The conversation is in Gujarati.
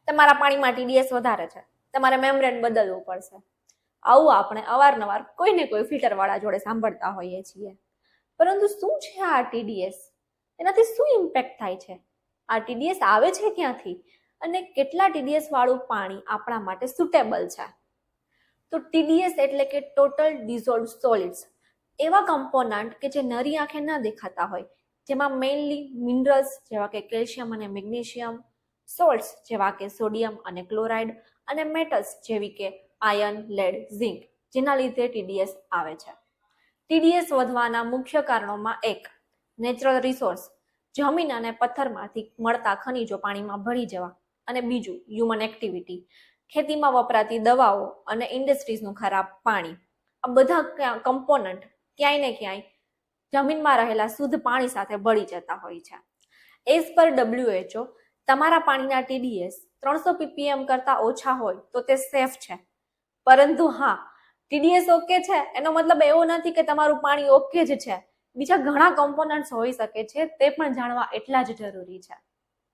તમારા પાણીમાં TDS વધારે છે, તમારે મેમ્બ્રેન બદલવું પડશે. આવું આપણે અવારનવાર કોઈ ને કોઈ ફિલ્ટર વાળા જોડે સાંભળતા હોઈએ છીએ. પરંતુ શું છે આ TDS? એનાથી શું ઇમ્પેક્ટ થાય છે? આ TDS આવે છે ક્યાંથી અને કેટલા TDS વાળું પાણી આપણા માટે સુટેબલ છે? તો TDS એટલે કે ટોટલ ડિઝોલ્વ સોલિડ્સ, એવા કમ્પોનન્ટ કે જે નરી આંખે ન દેખાતા હોય, જેમાં મેઇનલી મિનરલ્સ જેવા કે કેલ્શિયમ અને મેગ્નેશિયમ, સોલ્ટ્સ જેવા કે સોડિયમ અને ક્લોરાઇડ, અને મેટલ્સ જેવી કે આયર્ન, લેડ, ઝિંક, જેના લીધે TDS આવે છે. TDS વધવાના મુખ્ય કારણોમાં એક, નેચરલ રિસોર્સ, જમીન અને પથ્થરમાંથી મળતા ખનિજો પાણીમાં ભળી જવા, અને બીજું હ્યુમન એક્ટિવિટી, ખેતીમાં વપરાતી દવાઓ અને ઇન્ડસ્ટ્રીઝનું ખરાબ પાણી. આ બધા કમ્પોનન્ટ ક્યાંય ને ક્યાંય જમીનમાં રહેલા શુદ્ધ પાણી સાથે ભળી જતા હોય છે. એઝ પર WHO, તમારા પાણીના TDS 300 ppm કરતા ઓછા હોય તો તે સેફ છે. પરંતુ હા, TDS ઓકે છે એનો મતલબ એવો નથી કે તમારું પાણી ઓકે જ છે. બીજા ઘણા કમ્પોનન્ટ્સ હોઈ શકે છે, તે પણ જાણવા એટલા જ જરૂરી છે.